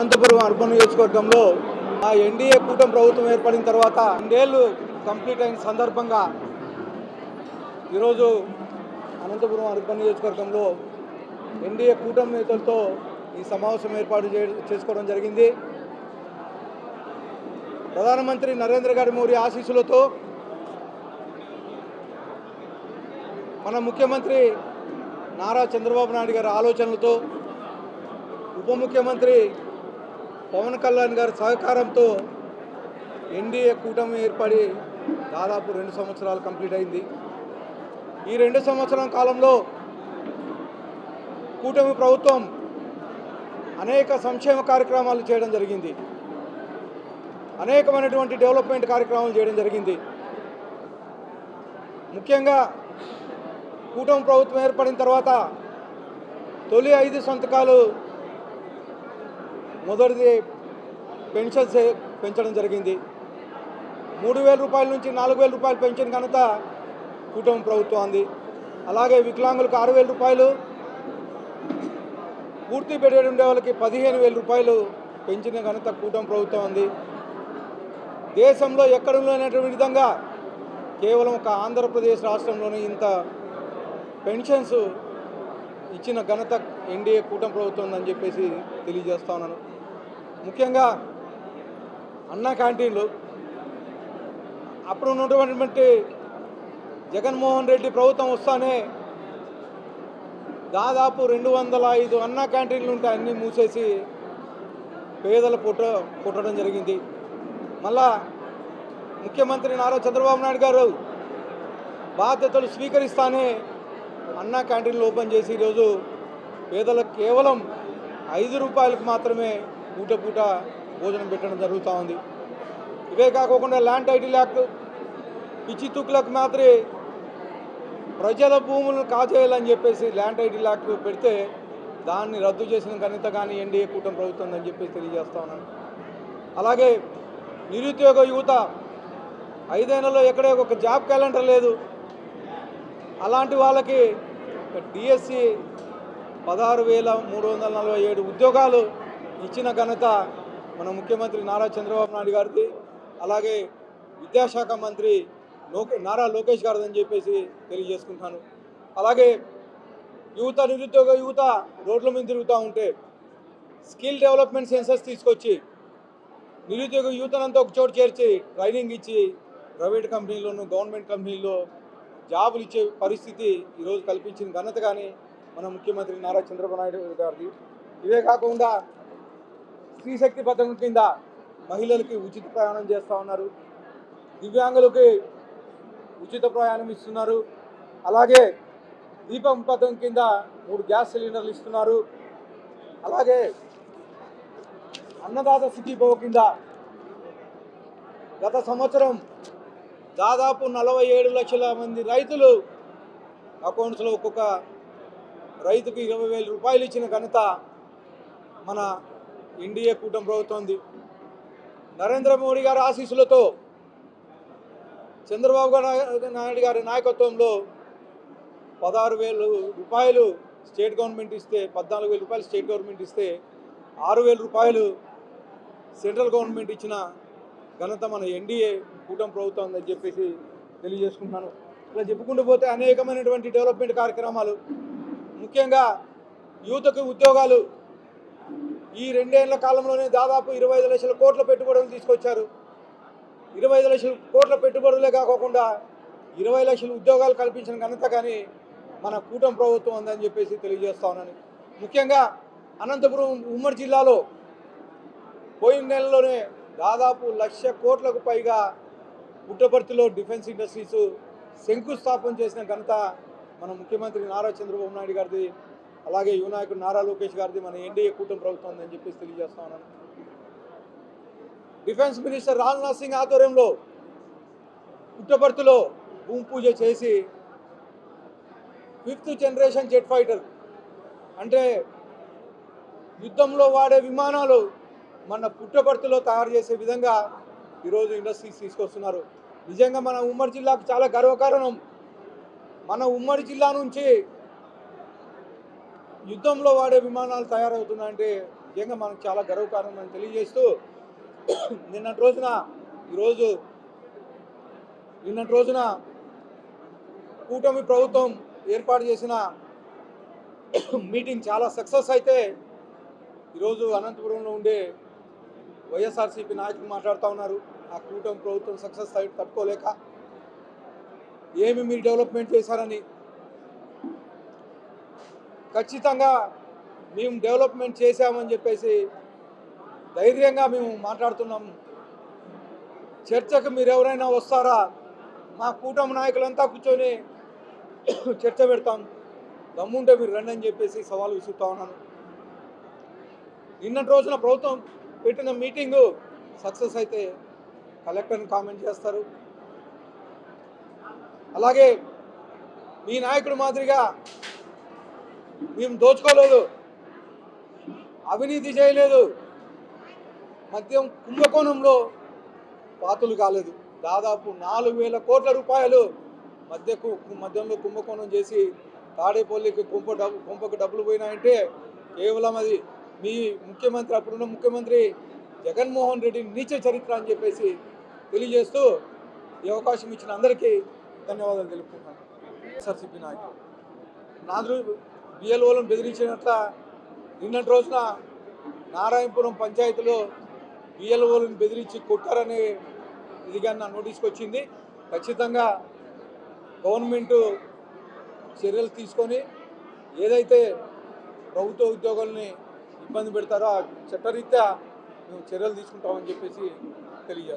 Anantapuram urban నియోజకవర్గంలో ఆ NDA కూటమి ప్రభుత్వం ఏర్పడిన తర్వాత 2 ఏళ్ళు కంప్లీట్ అయిన సందర్భంగా ఈరోజు అనంతపురం అర్బన్ నియోజకవర్గంలో ఎన్డీఏ కూటమి నేతలతో ఈ సమావేశం ఏర్పాటు చేసుకోవడం జరిగింది. ప్రధానమంత్రి నరేంద్ర మోడీ ఆశీస్సులతో మన ముఖ్యమంత్రి నారా చంద్రబాబు నాయుడు గారి ఆలోచనలతో ఉప ముఖ్యమంత్రి పవన్ కళ్యాణ్ గారి సహకారంతో ఎన్డీఏ కూటమి ఏర్పడి దాదాపు 2 సంవత్సరాలు కంప్లీట్ అయింది. ఈ 2 సంవత్సరాల కాలంలో కూటమి ప్రభుత్వం అనేక సంక్షేమ కార్యక్రమాలు చేయడం జరిగింది, అనేకమైనటువంటి డెవలప్మెంట్ కార్యక్రమాలు చేయడం జరిగింది. ముఖ్యంగా కూటమి ప్రభుత్వం ఏర్పడిన తర్వాత తొలి 5 సంతకాలు మొదటిది పెన్షన్స్ పెంచడం జరిగింది. 3,000 రూపాయల నుంచి 4,000 రూపాయలు పెన్షన్ ఘనత కూటమి ప్రభుత్వం అంది. అలాగే వికలాంగులకు 6,000 రూపాయలు, పూర్తి బెడెడ్ ఉండే వాళ్ళకి 15,000 రూపాయలు పెంచిన ఘనత కూటమి ప్రభుత్వం అంది. దేశంలో ఎక్కడ లేనటువంటి విధంగా కేవలం ఒక ఆంధ్రప్రదేశ్ రాష్ట్రంలోనే ఇంత పెన్షన్స్ ఇచ్చిన ఘనత ఎన్డీఏ కూటమి ప్రభుత్వం ఉందని చెప్పేసి తెలియజేస్తా ఉన్నాను. ముఖ్యంగా అన్నా క్యాంటీన్లు అప్పుడు ఉన్నటువంటి జగన్మోహన్ రెడ్డి ప్రభుత్వం వస్తానే దాదాపు 205 అన్నా క్యాంటీన్లు ఉంటే అన్నీ మూసేసి పేదల పుట్టడం జరిగింది. మళ్ళా ముఖ్యమంత్రి నారా చంద్రబాబు నాయుడు గారు బాధ్యతలు స్వీకరిస్తానే అన్నా క్యాంటీన్లు ఓపెన్ చేసి ఈరోజు పేదలకు కేవలం 5 రూపాయలకు మాత్రమే పూట భోజనం పెట్టడం జరుగుతూ ఉంది. ఇవే కాకుండా ల్యాండ్ టైటిల్ యాక్ట్ పిచ్చి తుక్కులకు మాత్రమే ప్రజల భూములను కాజేయాలని చెప్పేసి ల్యాండ్ టైటిల్ యాక్ట్ పెడితే దాన్ని రద్దు చేసిన ఘనత కానీ ఎన్డీఏ కూటమి ప్రభుత్వం అని చెప్పేసి తెలియజేస్తా ఉన్నాను. అలాగే నిరుద్యోగ యువత 5 ఏళ్లలో ఎక్కడే ఒక జాబ్ క్యాలెండర్ లేదు. అలాంటి వాళ్ళకి డిఎస్సి 16,347 ఉద్యోగాలు ఇచ్చిన ఘనత మన ముఖ్యమంత్రి నారా చంద్రబాబు నాయుడు గారిది. అలాగే విద్యాశాఖ మంత్రి నారా లోకేష్ గారిది అని చెప్పేసి తెలియజేసుకుంటాను. అలాగే నిరుద్యోగ యువత రోడ్ల మీద తిరుగుతూ ఉంటే స్కిల్ డెవలప్మెంట్ సెన్సస్ తీసుకొచ్చి నిరుద్యోగ యువతనంతా ఒక చోటు చేర్చి ట్రైనింగ్ ఇచ్చి ప్రైవేట్ కంపెనీల్లోనూ గవర్నమెంట్ కంపెనీల్లో జాబులు ఇచ్చే పరిస్థితి ఈరోజు కల్పించిన ఘనత కానీ మన ముఖ్యమంత్రి నారా చంద్రబాబు నాయుడు గారిది. ఇవే కాకుండా స్త్రీ శక్తి పథకం కింద మహిళలకి ఉచిత ప్రయాణం చేస్తూ ఉన్నారు, దివ్యాంగులకి ఉచిత ప్రయాణం ఇస్తున్నారు. అలాగే దీపం పథకం కింద 3 గ్యాస్ సిలిండర్లు ఇస్తున్నారు. అలాగే అన్నదాత సుఖీభవ కింద గత సంవత్సరం దాదాపు 47 లక్షల మంది రైతులు అకౌంట్స్లో ఒక్కొక్క రైతుకు 20,000 రూపాయలు ఇచ్చిన ఘనత మన ఎన్డీఏ కూటమి ప్రభుత్వం ఉంది. నరేంద్ర మోడీ గారి ఆశీస్సులతో చంద్రబాబు నాయుడు గారి నాయకత్వంలో 16,000 రూపాయలు స్టేట్ గవర్నమెంట్ ఇస్తే 14,000 రూపాయలు స్టేట్ గవర్నమెంట్ ఇస్తే 6,000 రూపాయలు సెంట్రల్ గవర్నమెంట్ ఇచ్చిన ఘనత మన ఎన్డీఏ కూటమి ప్రభుత్వం ఉందని చెప్పేసి తెలియజేసుకుంటున్నాను. ఇలా చెప్పుకుంటూ పోతే అనేకమైనటువంటి డెవలప్మెంట్ కార్యక్రమాలు, ముఖ్యంగా యువతకు ఉద్యోగాలు ఈ 2 ఏళ్ల కాలంలోనే దాదాపు 25 లక్షల కోట్ల పెట్టుబడులు తీసుకొచ్చారు. 25 లక్షల కోట్ల పెట్టుబడులే కాకుండా 20 లక్షల ఉద్యోగాలు కల్పించిన ఘనత కానీ మన కూటమి ప్రభుత్వం ఉందని చెప్పేసి తెలియజేస్తా ఉన్నాను. ముఖ్యంగా అనంతపురం ఉమ్మడి జిల్లాలో పోయిన నెలలోనే దాదాపు 1,00,000 కోట్లకు పైగా పుట్టపర్తిలో డిఫెన్స్ ఇండస్ట్రీస్ శంకుస్థాపన చేసిన ఘనత మన ముఖ్యమంత్రి నారా చంద్రబాబు నాయుడు గారిది. అలాగే యువ నాయకుడు నారా లోకేష్ గారిది మన ఎన్డీఏ కూటమి ప్రభుత్వం ఉందని చెప్పేసి తెలియజేస్తా ఉన్నాను. డిఫెన్స్ మినిస్టర్ రాజ్నాథ్ సింగ్ ఆధ్వర్యంలో పుట్టపర్తిలో భూమి పూజ చేసి 5th జనరేషన్ జెట్ ఫైటర్ అంటే యుద్ధంలో వాడే విమానాలు మన పుట్టపర్తిలో తయారు చేసే విధంగా ఈరోజు ఇండస్ట్రీస్ తీసుకొస్తున్నారు. నిజంగా మన ఉమ్మడి జిల్లాకు చాలా గర్వకారణం. మన ఉమ్మడి జిల్లా నుంచి యుద్ధంలో వాడే విమానాలు తయారవుతున్నాయంటే నిజంగా మనకు చాలా గర్వకారణం తెలియజేస్తూ నిన్నటి రోజున ఈరోజు నిన్నటి రోజున కూటమి ప్రభుత్వం ఏర్పాటు చేసిన మీటింగ్ చాలా సక్సెస్ అయితే ఈరోజు అనంతపురంలో ఉండే వైఎస్ఆర్సీపీ నాయకులు మాట్లాడుతూ ఉన్నారు. ఆ కూటమి ప్రభుత్వం సక్సెస్ అయితే తట్టుకోలేక ఏమి మీరు డెవలప్మెంట్ చేశారని. ఖచ్చితంగా మేము డెవలప్మెంట్ చేశామని చెప్పేసి ధైర్యంగా మేము మాట్లాడుతున్నాం. చర్చకు మీరు ఎవరైనా వస్తారా? మా కూటమి నాయకులంతా కూర్చొని చర్చ పెడతాం, దమ్ముంటే మీరు రండి అని చెప్పేసి సవాల్ విసురుతా ఉన్నాను. నిన్నటి రోజున ప్రభుత్వం పెట్టిన మీటింగు సక్సెస్ అయితే కలెక్టర్ని కామెంట్ చేస్తారు. అలాగే మీ నాయకుడు మాదిరిగా మేము దోచుకోలేదు, అవినీతి చేయలేదు, మద్యం కుంభకోణంలో పాతులు కాలేదు. దాదాపు 4,000 కోట్ల రూపాయలు మద్యంలో కుంభకోణం చేసి తాడేపల్లికి కుంపకు డబ్బులు పోయినాయంటే కేవలం అది మీ ముఖ్యమంత్రి, అప్పుడున్న ముఖ్యమంత్రి జగన్మోహన్ రెడ్డి నీచ చరిత్ర అని చెప్పేసి తెలియజేస్తూ ఈ అవకాశం ఇచ్చిన అందరికీ ధన్యవాదాలు తెలుపుకుంటున్నాను. వైఎస్ఆర్సీపీ నాయకులు నాదురు బిఎల్ఓలను బెదిరించినట్ల నిన్నటి రోజున నారాయణపురం పంచాయతీలో బిఎల్ఓలను బెదిరించి కొట్టారనే ఇదిగా నా నోటీస్కి వచ్చింది. ఖచ్చితంగా గవర్నమెంటు చర్యలు తీసుకొని ఏదైతే ప్రభుత్వ ఉద్యోగుల్ని ఇబ్బంది పెడతారో ఆ చట్టరీత్యా మేము చర్యలు తీసుకుంటామని చెప్పేసి తెలియజేస్తాం.